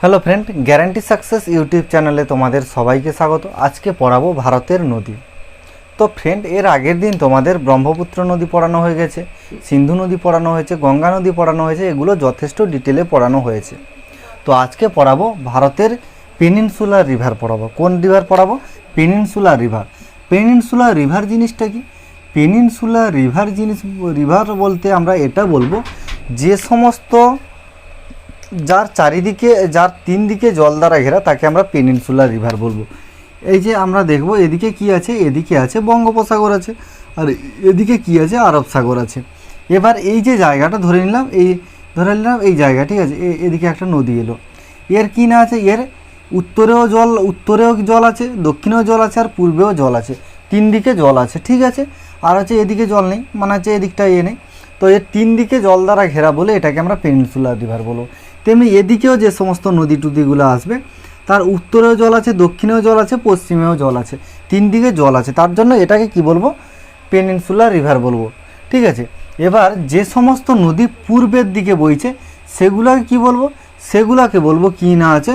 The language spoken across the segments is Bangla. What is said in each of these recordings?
Hello friend, guarantee success YouTube চ্যানেলে তোমাদের সবাইকে স্বাগত। আজকে পড়াবো ভারতের নদী। তো ফ্রেন্ড, এর আগের দিন তোমাদের ব্রহ্মপুত্র নদী পড়ানো হয়ে গেছে, সিন্ধু নদী পড়ানো হয়েছে, গঙ্গা নদী পড়ানো হয়েছে, এগুলো যথেষ্ট ডিটেলে পড়ানো হয়েছে। তো আজকে পড়াবো ভারতের পেনিনসুলার রিভার পড়াবো। কোন রিভার পড়াবো? Peninsular river. পেনিনসুলার রিভার জিনিসটা কি? পেনিনসুলার রিভার বলতে আমরা এটা বলবো যে সমস্ত যার চারিদিকে যার তিন দিকে জল দ্বারা ঘেরা তাকে আমরা পেনিনসুলার রিভার বলবো। এই যে আমরা দেখব এদিকে কি আছে, এদিকে আছে বঙ্গোপসাগর আছে, আর এদিকে কি আছে, আরব সাগর আছে। এবার এই যে জায়গাটা ধরে নিলাম এই জায়গা, ঠিক আছে। এদিকে একটা নদী এলো, এর কি না আছে, এর উত্তরেও জল আছে, দক্ষিণেও জল আছে, আর পূর্বেও জল আছে, তিন দিকে জল আছে, ঠিক আছে। আর হচ্ছে এদিকে জল নেই, মানে হচ্ছে এদিকটা নেই। তো এর তিন দিকে জল দ্বারা ঘেরা বলে এটাকে আমরা পেনিনসুলার রিভার বলবো। তেমনি এদিকেও যে সমস্ত নদী টুদিগুলো আসবে তার উত্তরেও জল আছে, দক্ষিণেও জল আছে, পশ্চিমেও জল আছে, তিন দিকে জল আছে, তার জন্য এটাকে কি বলবো? পেনিনসুলার রিভার বলবো, ঠিক আছে। এবার যে সমস্ত নদী পূর্বের দিকে বইছে সেগুলোকে কি বলবো? সেগুলোকে বলবো কি না আছে,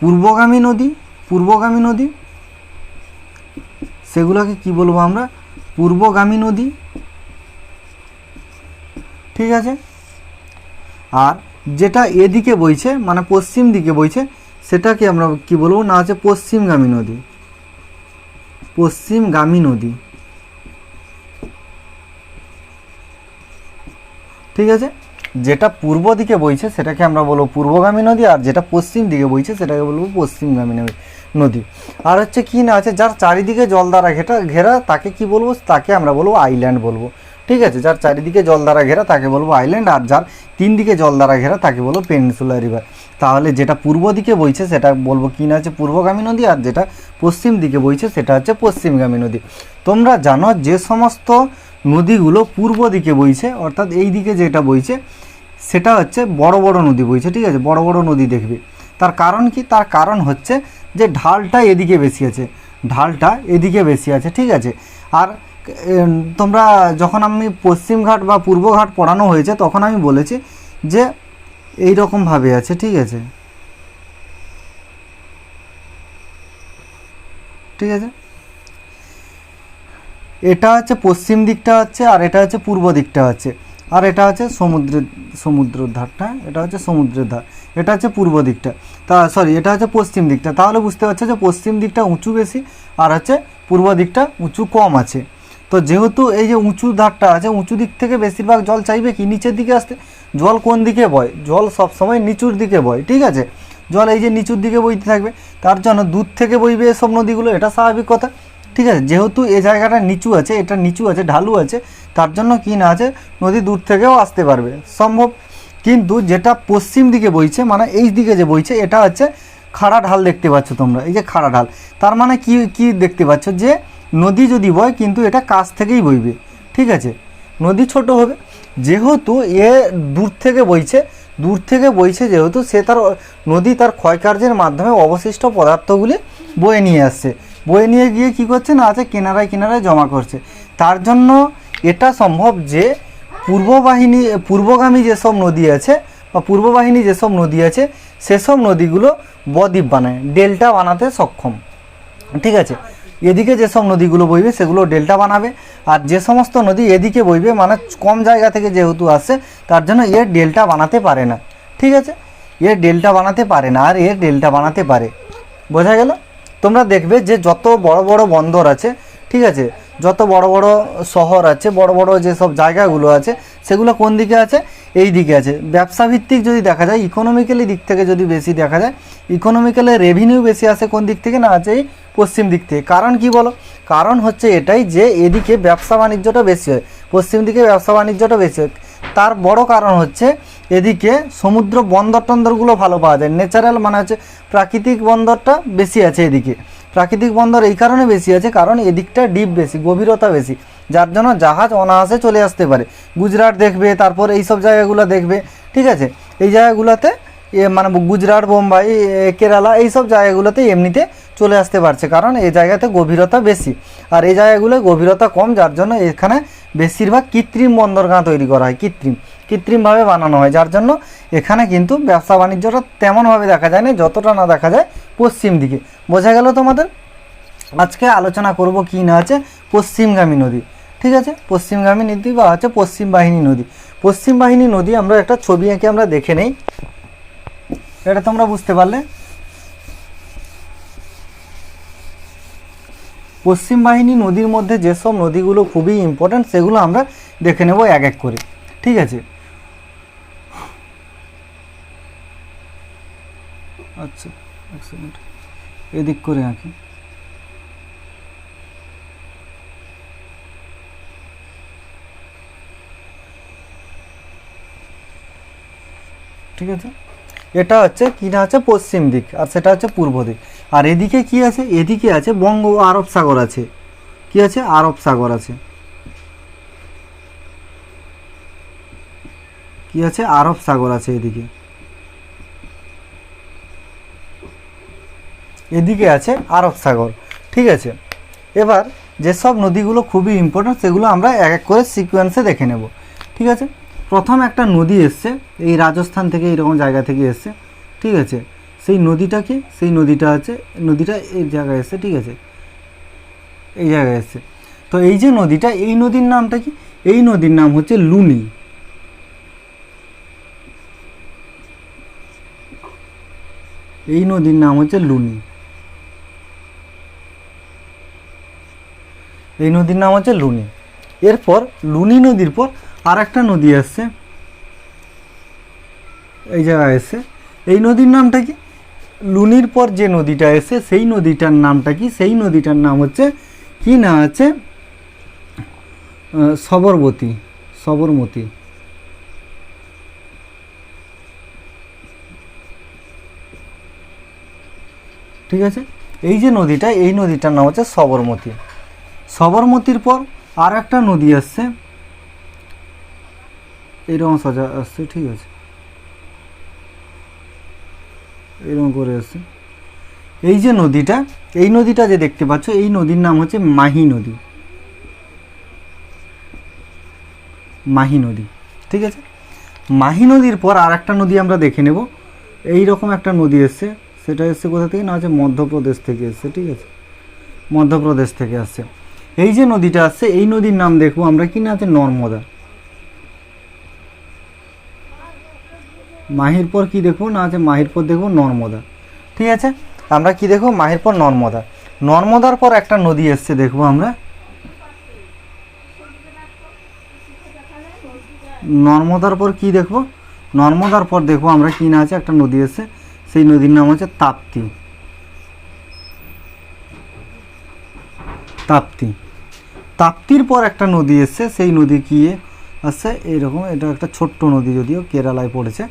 পূর্বগামী নদী। সেগুলোকে কি বলবো আমরা? পূর্বগামী নদী, ঠিক আছে। আর যেটা এদিকে বইছে মানে পশ্চিম দিকে বইছে সেটাকে আমরা কি বলবো? না আছে পশ্চিমগামী নদী, ঠিক আছে। যেটা পূর্ব দিকে বইছে সেটাকে আমরা বলবো পূর্বগামী নদী, আর যেটা পশ্চিম দিকে বইছে সেটাকে বলবো পশ্চিমগামী নদী। আর হচ্ছে কি না আছে, যার চারিদিকে জল দ্বারা ঘেরা তাকে কি বলবো? তাকে আমরা বলবো আইল্যান্ড বলবো, ঠিক আছে। যার চারিদিকে জল দ্বারা ঘেরা তাকে বলবো আইল্যান্ড, আর যার তিন দিকে জল দ্বারা ঘেরা তাকে বলবো পেনিনসুলার রিভার। তাহলে যেটা পূর্ব দিকে বইছে সেটা বলবো কি না আছে, পূর্বগামী নদী, আর যেটা পশ্চিম দিকে বইছে সেটা হচ্ছে পশ্চিমগামী নদী। তোমরা জানো যে সমস্ত নদীগুলো পূর্ব দিকে বইছে, অর্থাৎ এই দিকে যেটা বইছে সেটা হচ্ছে বড় বড় নদী বইছে, ঠিক আছে। বড় বড় নদী দেখবে। তার কারণ কি? তার কারণ হচ্ছে যে ঢালটা এদিকে বেশি আছে, ঠিক আছে। আর তোমরা যখন আমি পশ্চিম ঘাট বা পূর্ব ঘাট পড়ানো হয়েছে তখন আমি বলেছি যে এই রকমভাবে আছে, ঠিক আছে, ঠিক আছে। এটা হচ্ছে পশ্চিম দিকটা হচ্ছে, আর এটা হচ্ছে পূর্ব দিকটা হচ্ছে, আর এটা হচ্ছে সমুদ্রের ধারটা, এটা হচ্ছে সমুদ্রের ধার, এটা হচ্ছে পূর্ব দিকটা, এটা হচ্ছে পশ্চিম দিকটা। তাহলে বুঝতে পারছো যে পশ্চিম দিকটা উঁচু বেশি আর হচ্ছে পূর্ব দিকটা উঁচু কম আছে। তো যেহেতু এই যে উঁচু ধারটা আছে, উঁচু দিক থেকে বেশিরভাগ জল চাইবে কি নিচের দিকে আসতে। জল কোন দিকে বয়? জল সবসময় নিচুর দিকে বয়, ঠিক আছে। জল এই যে নিচুর দিকে বইতে থাকবে, তার জন্য দূর থেকে বইবে এসব নদীগুলো, এটা স্বাভাবিক কথা, ঠিক আছে। যেহেতু এই জায়গাটা নিচু আছে, এটা নিচু আছে, ঢালু আছে, তার জন্য কি না আছে, নদী দূর থেকেও আসতে পারবে সম্ভব। কিন্তু যেটা পশ্চিম দিকে বইছে মানে এই দিকে যে বইছে এটা হচ্ছে খাড়া ঢাল, দেখতে পাচ্ছ তোমরা, এই যে খাড়া ঢাল। তার মানে কি দেখতে পাচ্ছ যে নদী যদি বয় কিন্তু এটা কাছ থেকেই বইবে, ঠিক আছে। নদী ছোট হবে, যেহেতু এ দূর থেকে বইছে যেহেতু সে নদী তার ক্ষয়কার্যের মাধ্যমে অবশিষ্ট পদার্থগুলি বয়ে নিয়ে আসছে, বয়ে নিয়ে গিয়ে কি করছে না আছে কিনারায় জমা করছে। তার জন্য এটা সম্ভব যে পূর্বগামী যেসব নদী আছে বা পূর্ববাহিনী যেসব নদী আছে সেসব নদীগুলো বদ্বীপ বানায়, ডেল্টা বানাতে সক্ষম, ঠিক আছে। এদিকে যেসব নদীগুলো বইবে সেগুলো ডেল্টা বানাবে, আর যে সমস্ত নদী এদিকে বইবে মানে কম জায়গা থেকে যেহেতু আসছে তার জন্য এর ডেল্টা বানাতে পারে না, ঠিক আছে। এর ডেল্টা বানাতে পারে না, আর এর ডেল্টা বানাতে পারে। বোঝা গেল? তোমরা দেখবে যে যত বড় বড় বন্দর আছে, ঠিক আছে, যত বড় বড় শহর আছে, বড় বড় যেসব জায়গাগুলো আছে সেগুলো কোন দিকে আছে? এই দিকে আছে। ব্যবসা ভিত্তিক যদি দেখা যায়, ইকোনমিক্যালি দিক থেকে যদি বেশি দেখা যায়, ইকোনমিক্যালি রেভিনিউ বেশি আসে কোন দিক থেকে? না আছে এই পশ্চিম দিক থেকে। কারণ কি বলো? কারণ হচ্ছে এটাই যে এদিকে ব্যবসা বাণিজ্যটা বেশি হয়, পশ্চিম দিকে ব্যবসা বাণিজ্যটা বেশি হয়। তার বড় কারণ হচ্ছে এদিকে সমুদ্র বন্দরগুলো ভালো পাওয়া যায়, ন্যাচারাল মানে হচ্ছে প্রাকৃতিক বন্দরটা বেশি আছে এদিকে। প্রাকৃতিক বন্দর এই কারণে বেশি আছে কারণ এদিকটা ডিপ বেশি, গভীরতা বেশি, যার জন্য জাহাজ অনায়াসে চলে আসতে পারে। গুজরাট দেখবে, তারপর এইসব জায়গাগুলো দেখবে, ঠিক আছে। এই জায়গাগুলোতে মানে গুজরাট, বোম্বাই, কেরালা এইসব জায়গাগুলোতে এমনিতে চলে আসতে পারছে কারণ এই জায়গাতে গভীরতা বেশি, আর এই জায়গাগুলোয় গভীরতা কম, যার জন্য এখানে বেশিরভাগ কৃত্রিম বন্দরগাঁ তৈরি করা হয়। কৃত্রিম কৃত্রিমভাবে বানানো হয়, যার জন্য এখানে কিন্তু ব্যবসা বাণিজ্যটা তেমনভাবে দেখা যায় না, যতটা না দেখা যায় পশ্চিম দিকে। বোঝা গেল তোমাদের? আজকে আলোচনা করব কি না আছে পশ্চিমগামী নদী, ঠিক আছে। পশ্চিমগামী নদী বা হচ্ছে পশ্চিম বাহিনী নদী। পশ্চিম বাহিনী নদী আমরা একটা ছবি এঁকে আমরা দেখে নেই, এটা তোমরা বুঝতে পারলে। পশ্চিম বাহিনী নদীর মধ্যে যেসব নদীগুলো খুবই ইম্পর্ট্যান্ট সেগুলো আমরা দেখে নেব এক এক করে, ঠিক আছে। আচ্ছা এক সেকেন্ড এদিক করে আঁকি। ঠিক আছে, এটা হচ্ছে কি না আছে পশ্চিম দিক, আর সেটা হচ্ছে পূর্ব দিক। আর এদিকে কি আছে? এদিকে আছে বঙ্গ আরব সাগর আছে। কি আছে? আরব সাগর আছে। কি আছে? আরব সাগর আছে এদিকে। এদিকে আছে আরব সাগর, ঠিক আছে। এবার যেসব নদীগুলো খুবই ইম্পর্টেন্ট সেগুলো আমরা এক এক করে সিকোয়েন্সে দেখে নেব, ঠিক আছে। প্রথম একটা নদী এসছে এই রাজস্থান থেকে, এইরকম জায়গা থেকে এসছে, ঠিক আছে। সেই নদীটা কি? সেই নদীটা আছে, নদীটা এই জায়গায় এসছে, ঠিক আছে, এই জায়গায় এসছে। তো এই যে নদীটা, এই নদীর নামটা কি? এই নদীর নাম হচ্ছে লুনি। এই নদীর নাম হচ্ছে লুনি। এই নদীর নাম হচ্ছে লুনি। এরপর লুনি নদীর পর আর একটা নদী আসছে, এই জায়গায় এসছে। এই নদীর নামটা কি? লুনির পর যে নদীটা এসে সেই নদীটার নামটা কি? সেই নদীটার নাম হচ্ছে কি না আছে সবরমতী। সবরমতী, ঠিক আছে। এই যে নদীটা, এই নদীটার নাম হচ্ছে সবরমতী। সবরমতীর পর আর একটা নদী আসছে, এইরকম সোজা আসছে, ঠিক আছে, এরকম করে আসছে। এই যে নদীটা, এই নদীটা যে দেখতে পাচ্ছ, এই নদীর নাম হচ্ছে মাহি নদী। মাহি নদী, ঠিক আছে। মাহি নদীর পর আর একটা নদী আমরা দেখে নেব। এই রকম একটা নদী এসছে, সেটা এসছে কোথা থেকে? না হচ্ছে মধ্যপ্রদেশ থেকে এসছে, ঠিক আছে, মধ্যপ্রদেশ থেকে আসছে। এই যে নদীটা আসছে, এই নদীর নাম দেখবো আমরা কি না আছে নর্মদা। মাহির পর কি দেখবো? না আছে মাহির পর দেখবো নর্মদা, ঠিক আছে। আমরা কি দেখবো? মাহির পর নর্মদা। নর্মদার পর একটা নদী এসছে দেখবো আমরা, নর্মদার পর কি দেখবো? নর্মদার পর দেখবো আমরা কি না আছে একটা নদী এসছে, সেই নদীর নাম হচ্ছে তাপ্তি। তাপ্তি। তাপ্তির পর একটা নদী এসছে, সেই নদী কি আসছে? এইরকম, এটা একটা ছোট্ট নদী, যদিও কেরালায় পড়েছে।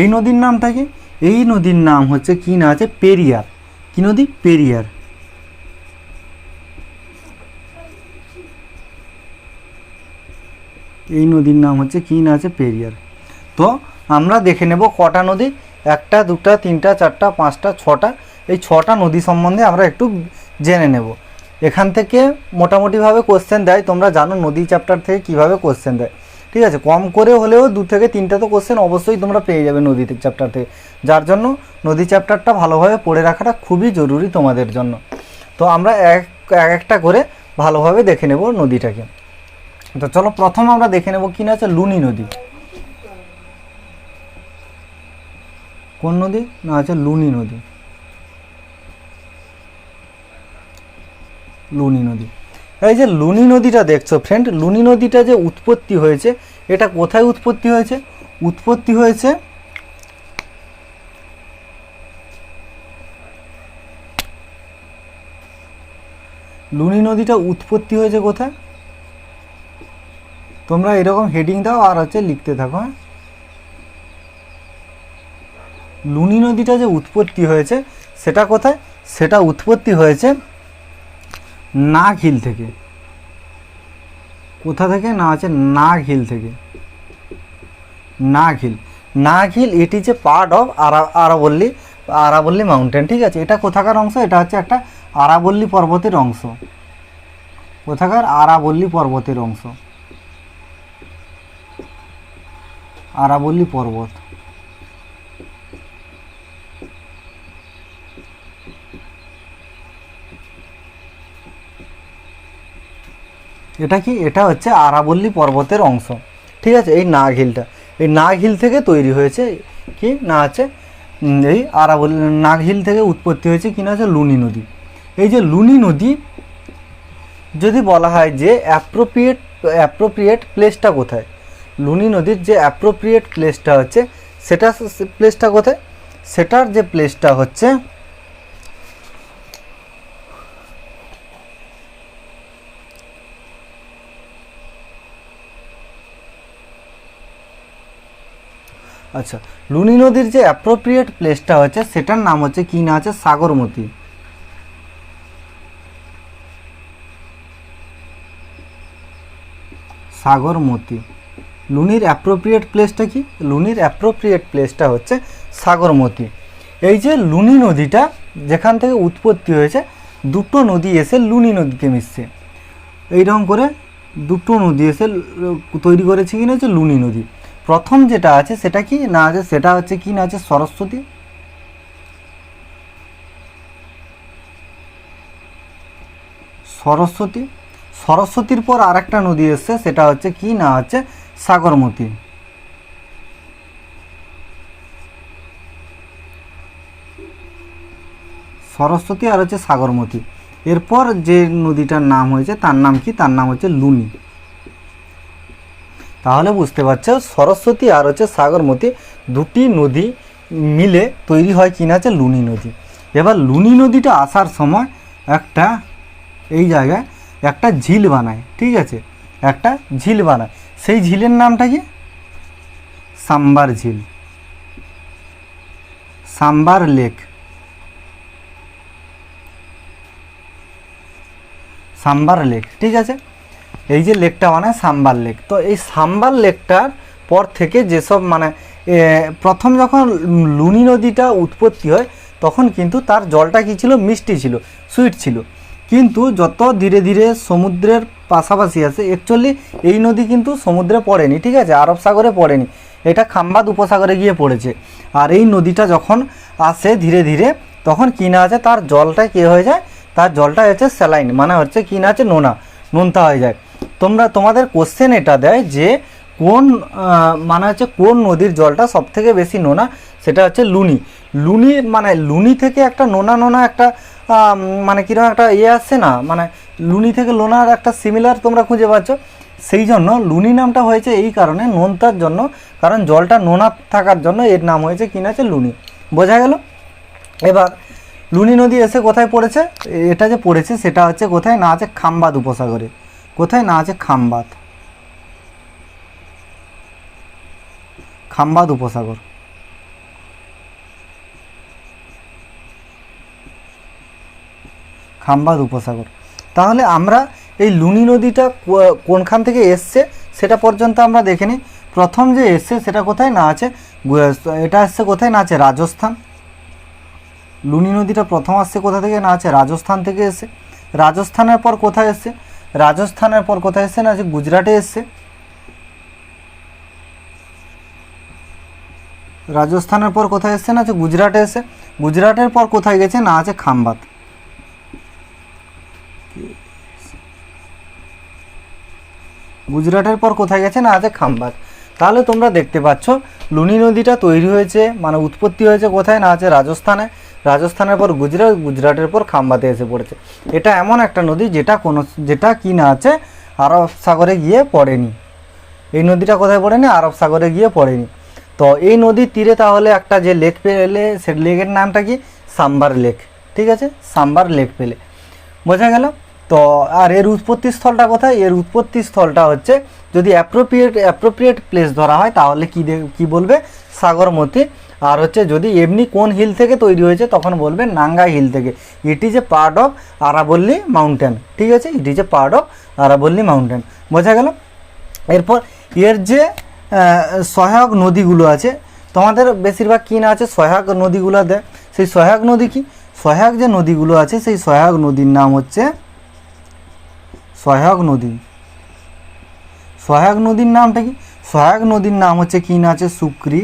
এই নদীর নামটা কি? এই নদীর নাম হচ্ছে কি না আছে পেরিয়ার। কি নদী? পেরিয়ার। এই নদীর নাম হচ্ছে কি না আছে পেরিয়ার। তো আমরা দেখে নেব কটা নদী, একটা দুটা তিনটা চারটা পাঁচটা ছটা, এই ছটা নদী সম্বন্ধে আমরা একটু জেনে নেব। এখান থেকে মোটামুটিভাবে কোশ্চেন দেয়, তোমরা জানো নদী চ্যাপ্টার থেকে কিভাবে কোশ্চেন দেয়, ঠিক আছে। কম করে হলেও 2 থেকে 3টা তো কোশ্চেন অবশ্যই তোমরা পেয়ে যাবে নদী চ্যাপ্টার থেকে, যার জন্য নদী চ্যাপ্টারটা ভালোভাবে পড়ে রাখাটা খুবই জরুরি তোমাদের জন্য। তো আমরা একটা করে ভালোভাবে দেখে নেব নদীটাকে। তো চলো প্রথম আমরা দেখে নেব কি না আছে লুনি নদী। কোন নদী? না আছে লুনি নদী। লুনি নদী। এই যে লুনি নদীটা দেখছো ফ্রেন্ড, লুনি নদীটা যে উৎপত্তি হয়েছে, এটা কোথায় উৎপত্তি হয়েছে? উৎপত্তি হয়েছে লুনি নদীটা উৎপত্তি হয়েছে কোথায়? তোমরা এরকম হেডিং দাও আর হচ্ছে লিখতে থাকো, হ্যাঁ। লুনি নদীটা যে উৎপত্তি হয়েছে সেটা কোথায়? সেটা উৎপত্তি হয়েছে নাগ হিল থেকে। কোথা থেকে? না আছে নাগ হিল থেকে। নাগ হিল। নাগ হিল এটি যে পার্ট অফ আরাবল্লী, আরাবল্লী মাউন্টেন, ঠিক আছে। এটা কোথাকার অংশ? এটা হচ্ছে একটা আরাবল্লী পর্বতের অংশ। কোথাকার? আরাবল্লী পর্বতের অংশ। আরাবল্লী পর্বত। এটা কি, এটা হচ্ছে আরাবল্লী পর্বতের অংশ, ঠিক আছে। এই নাগ হিলটা, এই নাগ হিল থেকে তৈরি হয়েছে কি না আছে, এই আরাবল্লী নাগ হিল থেকে উৎপত্তি হয়েছে কি না আছে লুনি নদী। এই যে লুনি নদী যদি বলা হয় যে অ্যাপ্রোপ্রিয়েট প্লেসটা কোথায়, লুনি নদীর যে অ্যাপ্রোপ্রিয়েট প্লেসটা হচ্ছে সেটা প্লেসটা কোথায়, সেটার যে প্লেসটা হচ্ছে আচ্ছা, লুনি নদীর যে অ্যাপ্রোপ্রিয়েট প্লেসটা হচ্ছে সেটার নাম হচ্ছে কি না আছে সাগরমতি। সাগরমতি লুনির অ্যাপ্রোপ্রিয়েট প্লেসটা কি, লুনির অ্যাপ্রোপ্রিয়েট প্লেসটা হচ্ছে সাগরমতি। এই যে লুনি নদীটা যেখান থেকে উৎপত্তি হয়েছে, দুটো নদী এসে লুনি নদীতে মিশছে, এইরকম করে দুটো নদী এসে তৈরি করেছে কি না হচ্ছে লুনি নদী। প্রথম যেটা আছে সেটা কি না আছে, সেটা হচ্ছে কি না আছে সরস্বতী। সরস্বতী, সরস্বতীর পর আরেকটা নদী এসছে, সেটা হচ্ছে কি না হচ্ছে সাগরমতি। সরস্বতী আর হচ্ছে সাগরমতি। এরপর যে নদীটার নাম হয়েছে তার নাম কি, তার নাম হচ্ছে লুনি। তাহলে বুঝতে পারছো সরস্বতী আর হচ্ছে সাগরমতি দুটি নদী মিলে তৈরি হয় কিনা হচ্ছে লুনি নদী। এবার লুনি নদীটা আসার সময় একটা এই জায়গায় একটা ঝিল বানায়, ঠিক আছে, একটা ঝিল বানায়। সেই ঝিলের নামটা কি, সাম্বার ঝিল, সাম্বার লেক, সাম্বার লেক, ঠিক আছে। এই যে লেকটা মানে সাম্বার লেক। তো এই সাম্বার লেকটার পর থেকে যেসব মানে প্রথম যখন লুনি নদীটা উৎপত্তি হয় তখন কিন্তু তার জলটা কী ছিল, মিষ্টি ছিল, সুইট ছিল। কিন্তু যত ধীরে ধীরে সমুদ্রের পাশাপাশি আসে, অ্যাকচুয়ালি এই নদী কিন্তু সমুদ্রে পড়েনি, ঠিক আছে, আরব সাগরে পড়েনি, এটা খাম্বাদ উপসাগরে গিয়ে পড়েছে। আর এই নদীটা যখন আসে ধীরে ধীরে তখন কি না আছে তার জলটা কী হয়ে যায়, তার জলটা হচ্ছে স্যালাইন, মানে হচ্ছে কি না আছে নোনতা হয়ে যায়। তোমাদের কোশ্চেন এটা দেয় যে কোন মানে হচ্ছে কোন নদীর জলটা সব থেকে বেশি নোনা, সেটা হচ্ছে লুনি। লুনি মানে লুনি থেকে একটা নোনা একটা মানে কীরকম একটা আসছে না, মানে লুনি থেকে লোনার একটা সিমিলার তোমরা খুঁজে পাচ্ছ। সেই জন্য লুনি নামটা হয়েছে এই কারণে, নোনতার জন্য, কারণ জলটা নোনা থাকার জন্য এর নাম হয়েছে কি না আছে লুনি। বোঝা গেল? এবার লুনি নদী এসে কোথায় পড়েছে, এটা যে পড়েছে সেটা হচ্ছে কোথায় না আছে খাম্বাদ উপসাগরে। কোথায় না আছে খাম্বাদ, খাম্বাদ উপসাগর। খাম্বাদ উপসাগর। তাহলে আমরা এই লুনি নদীটা কোনখান থেকে এসছে সেটা পর্যন্ত আমরা দেখে নিই। প্রথম যে এসছে সেটা কোথায় না আছে, এটা আসছে কোথায় না আছে রাজস্থান। লুনি নদীটা প্রথম আসছে কোথা থেকে না আছে রাজস্থান থেকে এসে। রাজস্থানের পর কোথায় এসছে, রাজস্থানের পর কোথায় এসছে না আছে গুজরাটে এসছে। রাজস্থানের পর কোথায় এসছে না আছে গুজরাটে এসে। গুজরাটের পর কোথায় গেছে না আছে খাম্বাদ। গুজরাটের পর কোথায় গেছে না আছে খাম্বাদ। তাহলে তোমরা দেখতে পাচ্ছ লুনি নদীটা তৈরি হয়েছে মানে উৎপত্তি হয়েছে কোথায় না আছে রাজস্থানে। রাজস্থানের পর গুজরাট, গুজরাটের পর খাম্বাতে এসে পড়েছে। এটা এমন একটা নদী যেটা কি না আছে আরব সাগরে গিয়ে পড়েনি। এই নদীটা কোথায় পড়েনি, আরব সাগরে গিয়ে পড়েনি। তো এই নদীর তীরে তাহলে একটা যে লেক পেলে, সে লেকের নামটা কি, সাম্বার লেক, ঠিক আছে, সাম্বার লেক পেলে। বোঝা গেল? তো আর এর উৎপত্তি স্থলটা কোথায়, এর উৎপত্তি স্থলটা হচ্ছে যদি অ্যাপ্রোপ্রিয়েট প্লেস ধরা হয় তাহলে কি বলবে, সাগরমতি। আর হচ্ছে যদি এমনি কোন হিল থেকে তৈরি হয়েছে তখন বলবে নাঙ্গা হিল থেকে। It is a part of আরাবল্লী মাউন্টেন, ঠিক আছে, it is a part of আরাবল্লী মাউন্টেন। বোঝা গেল? এরপর এর যে সহায়ক নদীগুলো আছে, তোমাদের বেশিরভাগ কি না আছে সহায়ক নদীগুলো দেয়। সেই সহায়ক নদী কি, সহায়ক যে নদীগুলো আছে সেই সহায়ক নদীর নাম হচ্ছে সহায়ক নদী। সহায়ক নদীর নামটা কি, সহায়ক নদীর নাম হচ্ছে কি না আছে সুক্রি,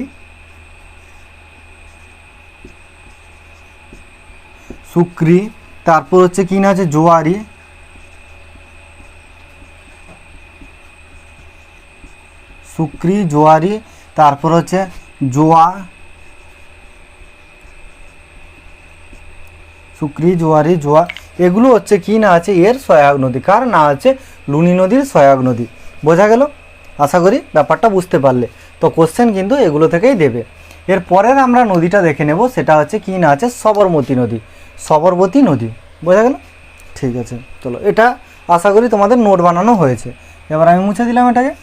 সুক্রি, তারপর হচ্ছে কি না আছে জোয়ারি, সুক্রি জোয়ারি, তারপর হচ্ছে জোয়া, সুক্রি জোয়ারি জোয়া, এগুলো হচ্ছে কি না আছে এর সহায়ক নদী। কার না আছে লুনি নদীর সহায়ক নদী। বোঝা গেল? আশা করি ব্যাপারটা বুঝতে পারলে। তো কোশ্চেন কিন্তু এগুলো থেকেই দেবে। এর পরের আমরা নদীটা দেখে নেব, সেটা হচ্ছে কি না আছে সবরমতী নদী, সবরমতী নদী। বোঝা গেল? ঠিক আছে, চলো এটা আশা করি তোমাদের নোট বানানো হয়েছে। এবার আমি মুছে দিলাম এটাকে।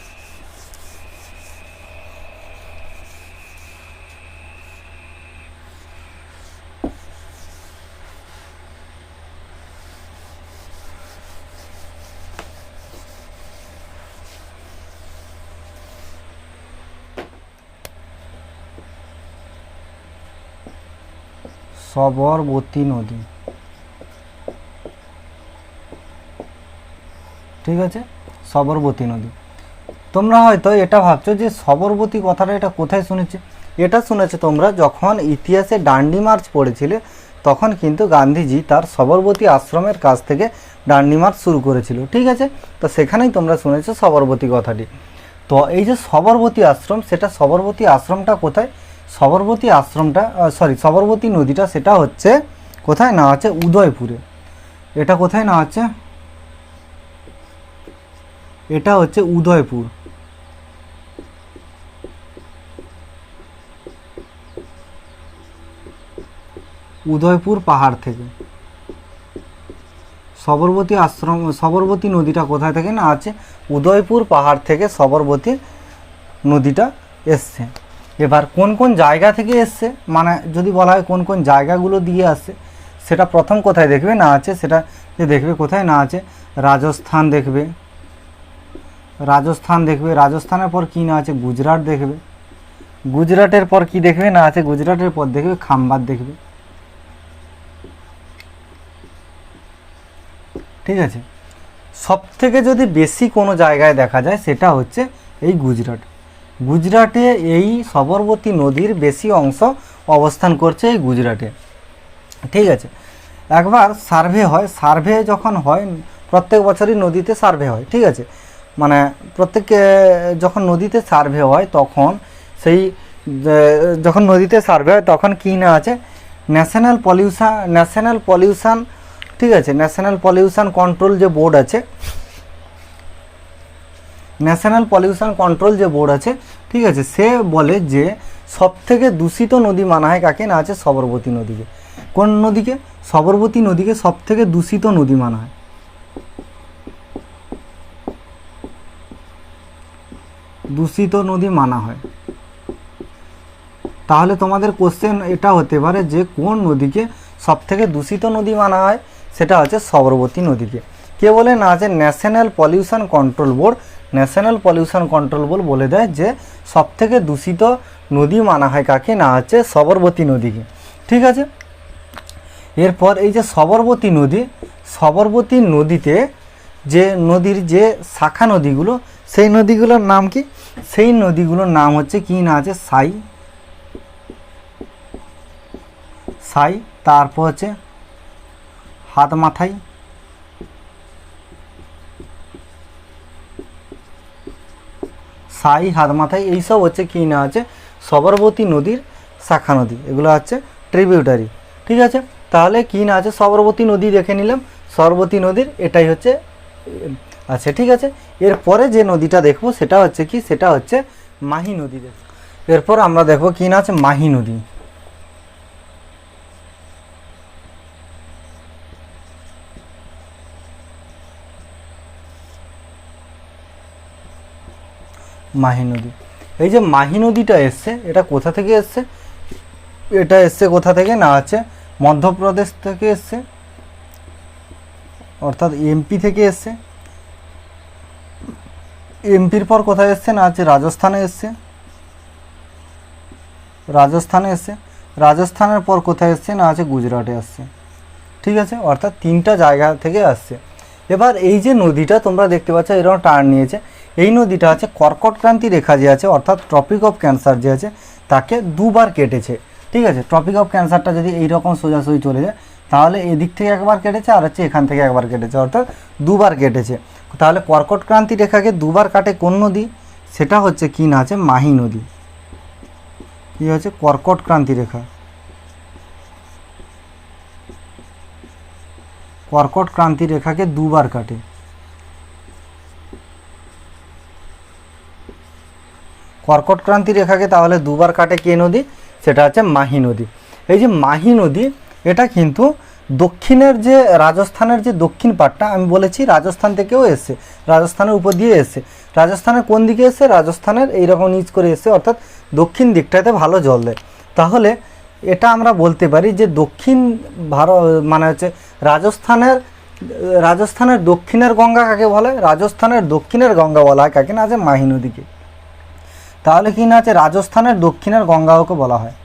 সবরমতী নদী, ঠিক আছে, সবরমতী নদী। তোমরা হয়তো এটা ভাবছো যে সবরমতী কথাটা এটা কোথায় শুনেছে। এটা শুনেছে তোমরা যখন ইতিহাসে ডান্ডি মার্চ পড়েছিলে, তখন কিন্তু গান্ধীজি তার সবরমতী আশ্রমের কাছ থেকে ডান্ডি মার্চ শুরু করেছিল। ঠিক আছে, তো সেখানেই তোমরা শুনেছো সবরমতী কথাটি। তো এই যে সবরমতী আশ্রম, সেটা সবরমতী আশ্রমটা কোথায়? সবরমতী আশ্রমটা সবরমতী নদীটা সেটা হচ্ছে কোথায় না আছে উদয়পুরে। এটা কোথায় না আছে? এটা হচ্ছে উদয়পুর। উদয়পুর পাহাড় থেকে সবরমতী আশ্রম, সবরমতী নদীটা কোথায় থেকে না আছে উদয়পুর পাহাড় থেকে সবরমতী নদীটা এসছে। এবার কোন কোন জায়গা থেকে এসছে, মানে যদি বলা হয় কোন কোন জায়গাগুলো দিয়ে আসছে, সেটা প্রথম কোথায় দেখবে না আছে, সেটা যে দেখবে কোথায় না আছে রাজস্থান দেখবে, রাজস্থান দেখবে, রাজস্থানের পর কি না আছে গুজরাট দেখবে, গুজরাটের পর কি দেখবে না আছে গুজরাটের পর দেখবে খাম্বাত দেখবে। ঠিক আছে, সব থেকে যদি বেশি কোনো জায়গায় দেখা যায় সেটা হচ্ছে এই গুজরাট। গুজরাটে এই সবরমতী নদীর বেশি অংশ অবস্থান করছে এই গুজরাটে। ঠিক আছে, একবার সার্ভে হয়, সার্ভে যখন হয় প্রত্যেক বছরই নদীতে সার্ভে হয়। ঠিক আছে, মানে প্রত্যেক যখন নদীতে সার্ভে হয় তখন সেই যখন নদীতে সার্ভে হয় তখন কি না আছে ন্যাশনাল পলিউশন, ঠিক আছে, ন্যাশনাল পলিউশন কন্ট্রোল যে বোর্ড আছে, ন্যাশনাল পলিউশন কন্ট্রোল যে বোর্ড আছে, ঠিক আছে, সে বলে যে সবথেকে দূষিত নদী মানা হয় কাকে না আছে সবরমতী নদীকে। কোন নদীকে? সবরমতী নদীকে সবথেকে দূষিত নদী মানা হয়। দূষিত নদী মানা হয়। তাহলে তোমাদের কোশ্চেন এটা হতে পারে যে কোন নদীকে সবথেকে দূষিত নদী মানা হয়, সেটা হচ্ছে সবরমতী নদীকে। কে বলে না আছে national pollution control board. National pollution control board বলে দেয় যে সবথেকে দূষিত নদী মানা হয় কাকে না আছে সবরমতী নদীকে। ঠিক আছে, এরপর এই যে সবরমতী নদী, সবরমতী নদীতে যে নদীর যে শাখা নদীগুলো, সেই নদীগুলোর নাম কি? সেই নদীগুলোর নাম হচ্ছে কি না আছে সাই, সাই, তারপর হচ্ছে হাতমাথাই, সাই হাতমাথাই, এইসব হচ্ছে কি না আছে সবরমতী নদীর শাখা নদী, এগুলো হচ্ছে ট্রিবিউটারি। ঠিক আছে, তাহলে কি না আছে সবরমতী নদী দেখে নিলাম, সবরমতী নদীর এটাই হচ্ছে। আচ্ছা ঠিক আছে, এরপরে যে নদীটা দেখবো সেটা হচ্ছে কি, সেটা হচ্ছে মাহি নদী। এরপর আমরা দেখবো কি না আছে মাহি নদী। মাহি নদী, এই যে মাহি নদীটা এসছে, এটা কোথা থেকে এসছে? এটা এসছে কোথা থেকে না আছে মধ্যপ্রদেশ থেকে এসছে, অর্থাৎ এমপি থেকে এসছে। এমপির পর কোথায় এসছে না আছে রাজস্থানে এসছে, রাজস্থানে এসছে, রাজস্থানের পর কোথায় এসছে না আছে গুজরাটে আসছে। ঠিক আছে, অর্থাৎ তিনটা জায়গা থেকে আসছে। এবার এই যে নদীটা তোমরা দেখতে পাচ্ছ এরকম টার্ন নিয়েছে, এই নদীটা আছে কর্কট ক্রান্তি রেখা যে আছে অর্থাৎ ট্রপিক অফ ক্যান্সার যে আছে তাকে দুবার কেটেছে। ঠিক আছে, ট্রপিক অফ ক্যান্সারটা যদি এইরকম সোজাসুজি চলে যায় তাহলে এদিক থেকে একবার কেটেছে আর হচ্ছে এখান থেকে একবার কেটেছে, অর্থাৎ দুবার কেটেছে। তাহলে কর্কট ক্রান্তি রেখাকে দুবার কাটে কোন নদী? সেটা হচ্ছে কি না আছে মাহি নদী। কি হচ্ছে কর্কট ক্রান্তি রেখা, কর্কট ক্রান্তি রেখাকে দুবার কাটে। কর্কট ক্রান্তি রেখাকে তাহলে দুবার কাটে কে নদী? সেটা হচ্ছে মাহি নদী। এই যে মাহি নদী এটা কিন্তু দক্ষিণের যে রাজস্থানের যে দক্ষিণ পাটটা আমি বলেছি রাজস্থান থেকেও এসছে, রাজস্থানের উপর দিয়ে এসছে। রাজস্থানের কোন দিকে এসছে? রাজস্থানের এইরকম নিচ করে এসছে, অর্থাৎ দক্ষিণ দিকটাতে ভালো জল দেয়। তাহলে এটা আমরা বলতে পারি যে দক্ষিণ ভারত মানে হচ্ছে রাজস্থানের দক্ষিণের গঙ্গা কাকে বলে? রাজস্থানের দক্ষিণের গঙ্গা বলা হয় কাকে না আছে মাহি নদীকে। তাহলে কি না আছে রাজস্থানের দক্ষিণের গঙ্গাকে বলা হয়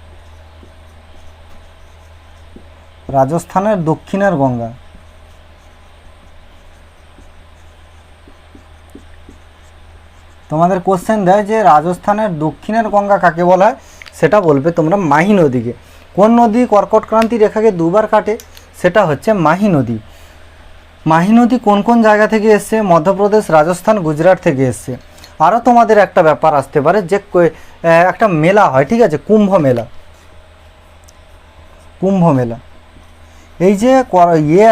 রাজস্থানের দক্ষিণের গঙ্গা। তোমাদের কোশ্চেন দেয় যে রাজস্থানের দক্ষিণের গঙ্গা কাকে বলা হয়, সেটা বলবে তোমরা মাহি নদীকে। কোন নদী কর্কট ক্রান্তি রেখাকে দুবার কাটে? সেটা হচ্ছে মাহি নদী। মাহি নদী কোন কোন জায়গা থেকে এসছে? মধ্যপ্রদেশ, রাজস্থান, গুজরাট থেকে এসছে। আরও তোমাদের একটা ব্যাপার আসতে পারে যে একটা মেলা হয়, ঠিক আছে, কুম্ভ মেলা। কুম্ভ মেলা এই যে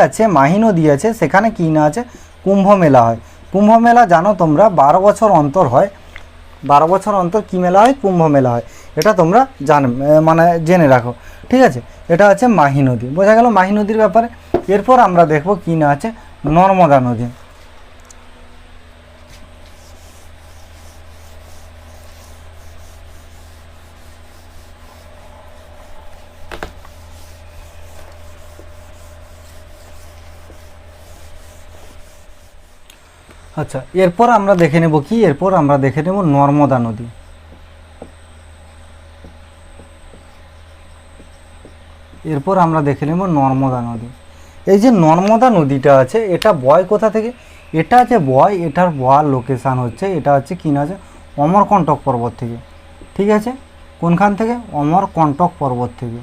আছে মাহি নদী আছে সেখানে কি না আছে কুম্ভ মেলা হয়। কুম্ভ মেলা জানো তোমরা 12 বছর অন্তর হয়। 12 বছর অন্তর কি মেলা হয়? কুম্ভ মেলা হয়। এটা তোমরা জেনে রাখো, ঠিক আছে। এটা হচ্ছে মাহি নদী, বোঝা গেল মাহি নদীর ব্যাপারে। এরপর আমরা দেখব কি না আছে নর্মদা নদী। আচ্ছা, এরপর আমরা দেখে নেব কি? এরপর আমরা দেখে নেব নর্মদা নদী। এরপর আমরা দেখে নেব নর্মদা নদী। এই যে নর্মদা নদীটা আছে এটা বয় কোথা থেকে? এটা যে বয়, এটার বয়ার লোকেশান হচ্ছে, এটা হচ্ছে কি না আছে অমরকণ্টক পর্বত থেকে। ঠিক আছে, কোনখান থেকে? অমরকণ্টক পর্বত থেকে।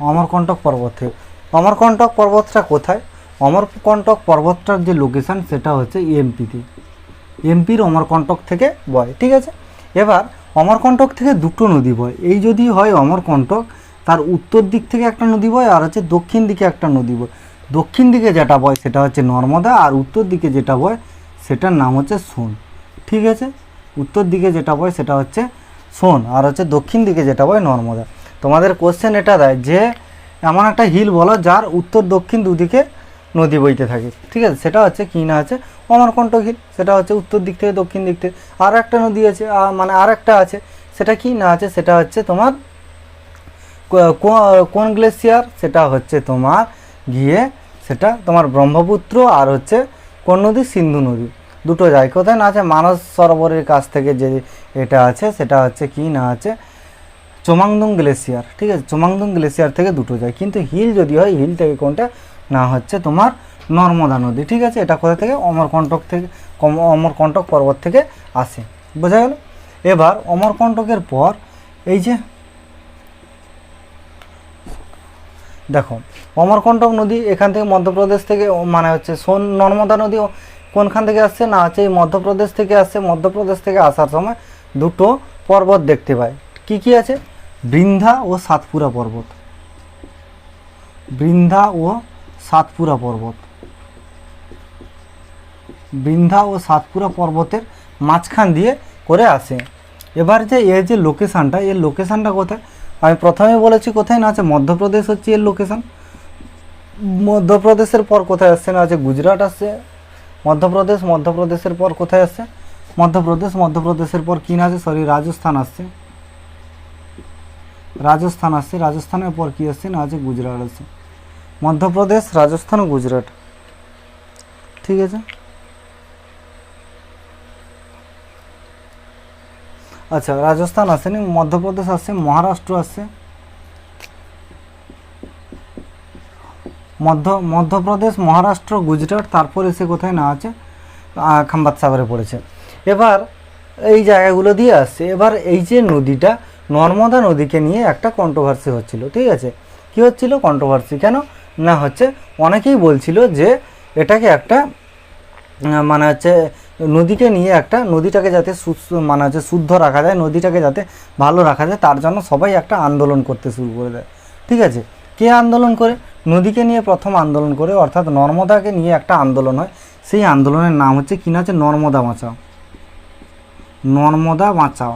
অমরকণ্টক পর্বত থেকে। অমরকণ্টক পর্বতটা কোথায়? অমরকণ্টক পর্বতটার যে লোকেশান সেটা হচ্ছে এমপিতে। এমপির অমরকণ্টক থেকে বয়, ঠিক আছে। এবার অমরকণ্টক থেকে দুটো নদী বয়। এই যদি হয় অমরকণ্টক, তার উত্তর দিক থেকে একটা নদী বয় আর হচ্ছে দক্ষিণ দিকে একটা নদী বয়। দক্ষিণ দিকে যেটা বয় সেটা হচ্ছে নর্মদা, আর উত্তর দিকে যেটা বয় সেটার নাম হচ্ছে সোন। ঠিক আছে, উত্তর দিকে যেটা বয় সেটা হচ্ছে সোন, আর হচ্ছে দক্ষিণ দিকে যেটা বয় নর্মদা। তোমাদের কোশ্চেন এটা দেয় যে এমন একটা হিল বলো যার উত্তর দক্ষিণ দুদিকে নদী বইতে থাকে। ঠিক আছে, সেটা হচ্ছে কি না আছে অমরকণ্টক হিল। সেটা হচ্ছে উত্তর দিক থেকে দক্ষিণ দিক থেকে। আর একটা নদী আছে আর একটা আছে, সেটা কি না আছে সেটা হচ্ছে তোমার কোন গ্লেসিয়ার? সেটা হচ্ছে তোমার গিয়ে সেটা তোমার ব্রহ্মপুত্র, আর হচ্ছে কোন নদী? সিন্ধু নদী। দুটো যায় কোথায় না আছে মানস সরোবরের কাছ থেকে যে এটা আছে সেটা হচ্ছে কি না আছে চোমাংদুং গ্লেসিয়ার। ঠিক আছে, চোমাংদুং গ্লেসিয়ার থেকে দুটো যায়, কিন্তু হিল যদি হয় হিল থেকে কোনটা না হচ্ছে তোমার নর্মদা নদী। ঠিক আছে, এটা কোথা থেকে? অমরকণ্টক থেকে, অমরকণ্টক পর্বত থেকে আসে, বোঝা গেল। এবার অমরকণ্টকের পর এই যে দেখো অমরকণ্টক নদী এখান থেকে মধ্যপ্রদেশ থেকে হচ্ছে সোন নর্মদা নদী কোনখান থেকে আসছে না আছে এই মধ্যপ্রদেশ থেকে আসছে। মধ্যপ্রদেশ থেকে আসার সময় দুটো পর্বত দেখতে পায়। কি কি আছে? বৃন্ধা ও সাতপুরা পর্বত। বৃন্ধা ও সাতপুরা পর্বত। বৃন্ধা ও সাতপুরা পর্বতের মাঝখান দিয়ে করে আসে। এবার যে এর যে লোকেশানটা, এর লোকেশানটা কোথায়? আমি প্রথমে বলেছি কোথায় না আছে মধ্যপ্রদেশ হচ্ছে এর লোকেশান। মধ্যপ্রদেশের পর কোথায় আসছে না আছে গুজরাট আসছে। মধ্যপ্রদেশের পর কোথায় আসছে? মধ্যপ্রদেশের পর কি না আছে রাজস্থান আসছে। রাজস্থানের পর কি আসছে না আছে গুজরাট আসছে। মধ্যপ্রদেশ, রাজস্থান, গুজরাট। ঠিক আছে, আচ্ছা রাজস্থান আসেনি, মধ্যপ্রদেশ আসছে, মহারাষ্ট্র আসছে। মধ্যপ্রদেশ, মহারাষ্ট্র, গুজরাট, তারপর এসে কোথায় না আছে খাম্বাত সাগরে পড়েছে। এবার এই জায়গাগুলো দিয়ে আসছে। এবার এই যে নদীটা, নর্মদা নদীকে নিয়ে একটা কন্ট্রোভার্সি হচ্ছিল, ঠিক আছে। কি হচ্ছিল কন্ট্রোভার্সি? কেন না হচ্ছে, অনেকেই বলছিল যে এটাকে একটা মানে হচ্ছে নদীকে নিয়ে একটা, নদীটাকে যাতে মানে হচ্ছে শুদ্ধ রাখা যায়, নদীটাকে যাতে ভালো রাখা যায়, তার জন্য সবাই একটা আন্দোলন করতে শুরু করে দেয়, ঠিক আছে। কে আন্দোলন করে? নদীকে নিয়ে প্রথম আন্দোলন করে, অর্থাৎ নর্মদাকে নিয়ে একটা আন্দোলন হয়। সেই আন্দোলনের নাম হচ্ছে কি না, হচ্ছে নর্মদা বাঁচাও। নর্মদা বাঁচাও,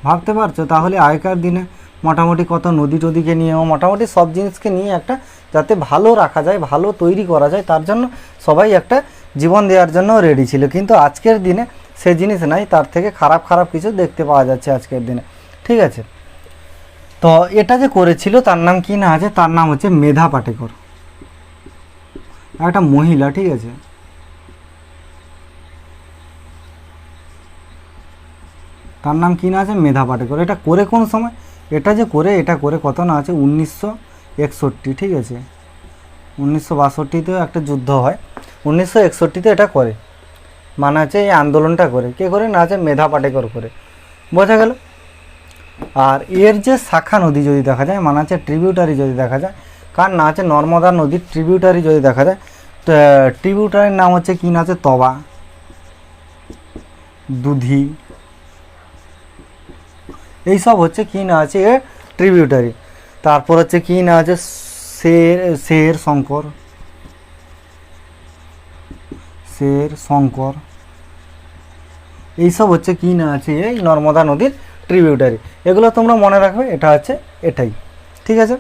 ভাবতে পারছো? তাহলে আগেকার দিনে মোটামুটি কত নদী টদীকে নিয়েও, মোটামুটি সব জিনিসকে নিয়ে একটা যাতে ভালো রাখা যায়, ভালো তৈরি করা যায়, তার জন্য সবাই একটা জীবন দেওয়ার জন্য রেডি ছিল। কিন্তু আজকের দিনে সে জিনিস নাই, তার থেকে খারাপ খারাপ কিছু দেখতে পাওয়া যাচ্ছে আজকের দিনে, ঠিক আছে। তো এটা যে করেছিল তার নাম কি না আছে, তার নাম হচ্ছে মেধা পাটেকর, একটা মহিলা, ঠিক আছে। তার নাম কি না আছে, মেধা পাটেকর। এটা করে কোন সময়? এটা যে করে, এটা করে কত না আছে 1961, ঠিক আছে। 1962তেও একটা যুদ্ধ হয়, 1961তে এটা করে, মানে আছে এই আন্দোলনটা করে। কে করে না আছে, মেধা পাটেকর করে, বোঝা গেল। আর এর যে শাখা নদী যদি দেখা যায়, মানে আছে ট্রিবিউটারি যদি দেখা যায়, কার না আছে, নর্মদা নদীর ট্রিবিউটারি যদি দেখা যায়, তো ট্রিবিউটারির নাম হচ্ছে কি না আছে, তবা, দুধি, এইসব হচ্ছে কি না আছে এর ট্রিবিউটারি। তারপর হচ্ছে কি না আছে, শের শঙ্কর, শের শঙ্কর, এইসব হচ্ছে কি না আছে এই নর্মদা নদীর ট্রিবিউটারি। এগুলো তোমরা মনে রাখবে, এটা হচ্ছে এটাই, ঠিক আছে।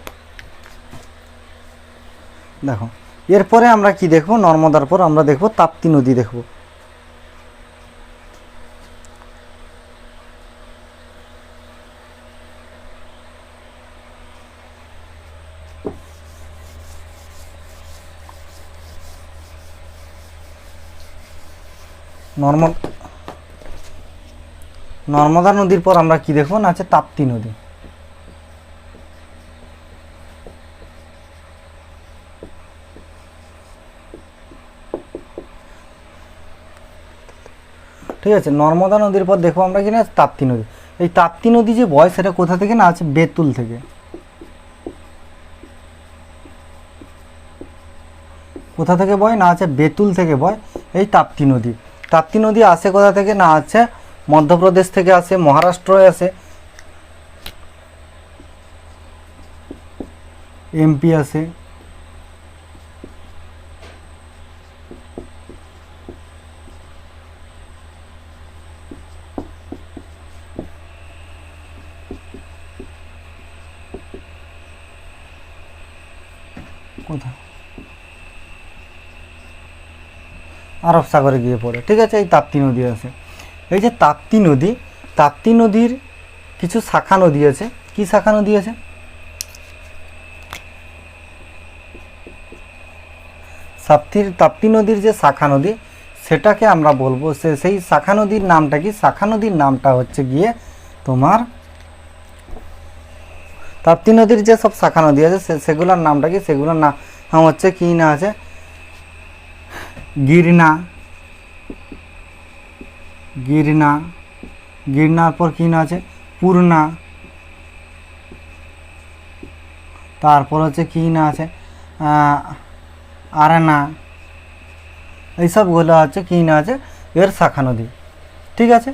দেখো এরপরে আমরা কি দেখব, নর্মদার পর আমরা দেখব তাপ্তি নদী দেখব। নর্মদা নদীর পর আমরা কি দেখব না আছে তাপ্তি নদী। ঠিক আছে, নর্মদা নদীর পর দেখবো আমরা কি না তাপ্তি নদী। এই তাপ্তি নদী যে বয় সেটা কোথা থেকে না আছে, বেতুল থেকে। কোথা থেকে বয় না আছে, বেতুল থেকে বয় এই তাপ্তি নদী। তাপ্তি নদী আসে কোথা থেকে না আছে, মধ্যপ্রদেশ থেকে আসে, মহারাষ্ট্রে আসে, এমপি আসে, কোথায় আরব সাগরে গিয়ে পড়ে, ঠিক আছে। এই তাপ্তি নদী আছে। এই যে তাপ্তি নদী, তাপ্তি নদীর কিছু শাখা নদী আছে। কি শাখা নদী আছে? তাপ্তি নদীর যে শাখা নদী সেটাকে আমরা বলবো, সেই শাখা নদীর নামটা কি? শাখা নদীর নামটা হচ্ছে গিয়ে তোমার, তাপ্তি নদীর যে সব শাখা নদী আছে সেগুলোর নামটা কি? সেগুলোর নাম হচ্ছে কি না আছে, গিরনা, গিরনা, গিরনার পর কি না আছে, পূর্ণা, তারপর হচ্ছে কি না আছে, আরানা, এইসবগুলো হচ্ছে কি না আছে এর শাখা নদী, ঠিক আছে।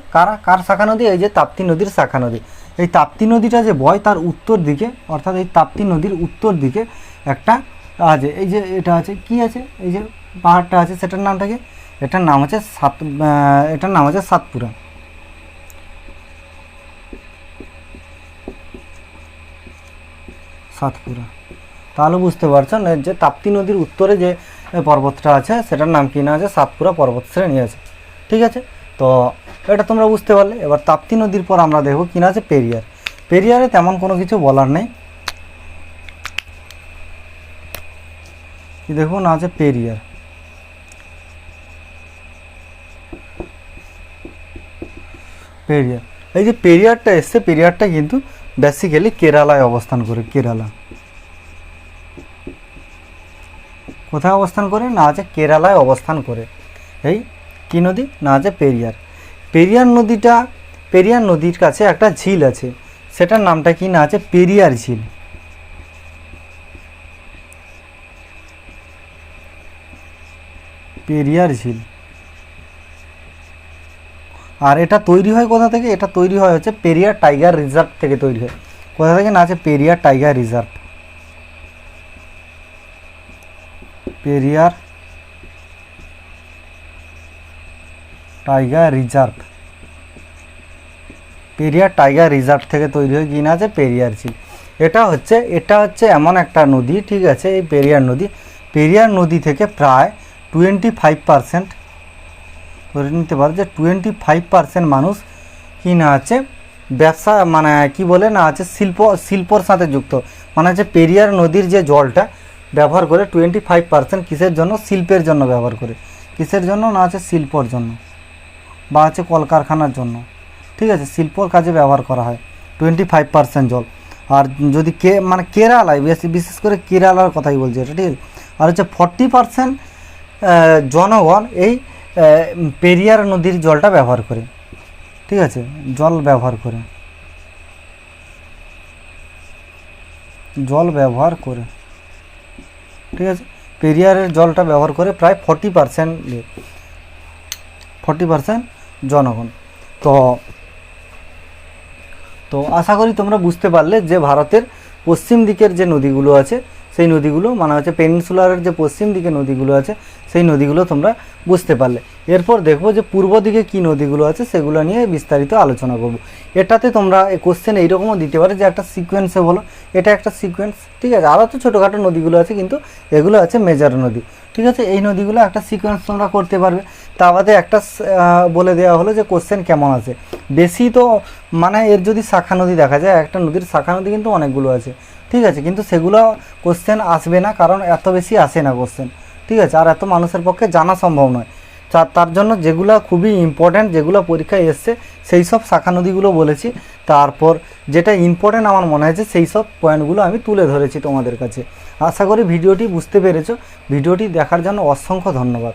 কার শাখা নদী? এই যে তাপ্তি নদীর শাখা নদী। এই তাপ্তি নদীটা যে বয় তার উত্তর দিকে, অর্থাৎ এই তাপ্তি নদীর উত্তর দিকে একটা আছে, এই যে এটা আছে কি আছে, এই যে পাহাড়টা আছে, সেটার নামটা কি? এটার নাম হচ্ছে সাতপুরা। সাতপুরা, তাহলে বুঝতে পারছো না যে তাপ্তি নদীর উত্তরে যে পর্বতটা আছে সেটার নাম কি না আছে, সাতপুরা পর্বত শ্রেণী আছে, ঠিক আছে। তো এটা তোমরা বুঝতে পারলে। এবার তাপ্তি নদীর পর আমরা দেখব কি না আছে, পেরিয়ার। পেরিয়ারে তেমন কোনো কিছু বলার নেই, কি দেখবো না আছে পেরিয়ার। পেরিয়ার, এই যে পেরিয়ারটা এসছে, পেরিয়ারটা কিন্তু বেসিক্যালি কেরালায় অবস্থান করে। কেরালা কোথায় অবস্থান করে না আছে, কেরালায় অবস্থান করে। এই কী নদী না আছে পেরিয়ার। পেরিয়ার নদীর কাছে একটা ঝিল আছে, সেটার নামটা কি না আছে পেরিয়ার ঝিল। পেরিয়ার ঝিল। আর এটা তৈরি হয় কোথা থেকে? এটা তৈরি হয় হচ্ছে পেরিয়ার টাইগার রিজার্ভ থেকে তৈরি হয়। কোথা থেকে না আছে Periyar tiger reserve. Periyar tiger reserve. Periyar tiger reserve থেকে তৈরি হয় কি না আছে পেরিয়ার ঝিল। এটা হচ্ছে এমন একটা নদী, ঠিক আছে, এই পেরিয়ার নদী থেকে প্রায় 25% ধরে নিতে পারে যে 25% মানুষ কি না আছে ব্যবসা মানে কি বলে না আছে শিল্পর সাথে যুক্ত। মানে হচ্ছে পেরিয়ার নদীর যে জলটা ব্যবহার করে 25% কিসের জন্য? শিল্পের জন্য ব্যবহার করে। কিসের জন্য না আছে? শিল্পর জন্য বা আছে কলকারখানার জন্য, ঠিক আছে, শিল্পর কাজে ব্যবহার করা হয় 25% জল। আর যদি কেরালায় বিশেষ করে কেরালার কথাই বলছি এটা, ঠিক আছে। আর হচ্ছে 40% জনগণ এই পেরিয়ার নদীর জলটা ব্যবহার করে, ঠিক আছে, জল ব্যবহার করে ঠিক আছে। পেরিয়ারের জলটা ব্যবহার করে প্রায় 40% জনগণ। তো আশা করি তোমরা বুঝতে পারলে যে ভারতের পশ্চিম দিকের যে নদীগুলো আছে সেই নদীগুলো মানে হচ্ছে পেনিনসুলারের যে পশ্চিম দিকে নদীগুলো আছে সেই নদীগুলো তোমরা বুঝতে পারলে। এরপর দেখবো যে পূর্ব দিকে কী নদীগুলো আছে সেগুলো নিয়ে বিস্তারিত আলোচনা করব। এটাতে তোমরা কোশ্চেন এইরকমও দিতে পারে যে একটা সিকোয়েন্সে বলো, এটা একটা সিকোয়েন্স, ঠিক আছে। আরও তো ছোটোখাটো নদীগুলো আছে কিন্তু এগুলো আছে মেজর নদী, ঠিক আছে। এই নদীগুলো একটা সিকোয়েন্স তোমরা করতে পারবে। তা বাদে একটা বলে দেওয়া হলো যে কোশ্চেন কেমন আছে। বেশি তো মানে এর যদি শাখা নদী দেখা যায়, একটা নদীর শাখা নদী কিন্তু অনেকগুলো আছে, ঠিক আছে, কিন্তু সেগুলো কোশ্চেন আসবে না, কারণ এত বেশি আসে না কোশ্চেন, ঠিক আছে, আর এত মানুষের পক্ষে জানা সম্ভব নয়। তার জন্য যেগুলো খুবই ইম্পর্ট্যান্ট, যেগুলো পরীক্ষায় এসছে সেই সব শাখা নদীগুলো বলেছি। তারপর যেটা ইম্পর্ট্যান্ট আমার মনে হয়েছে সেই সব পয়েন্টগুলো আমি তুলে ধরেছি তোমাদের কাছে। আশা করি ভিডিওটি বুঝতে পেরেছো। ভিডিওটি দেখার জন্য অসংখ্য ধন্যবাদ।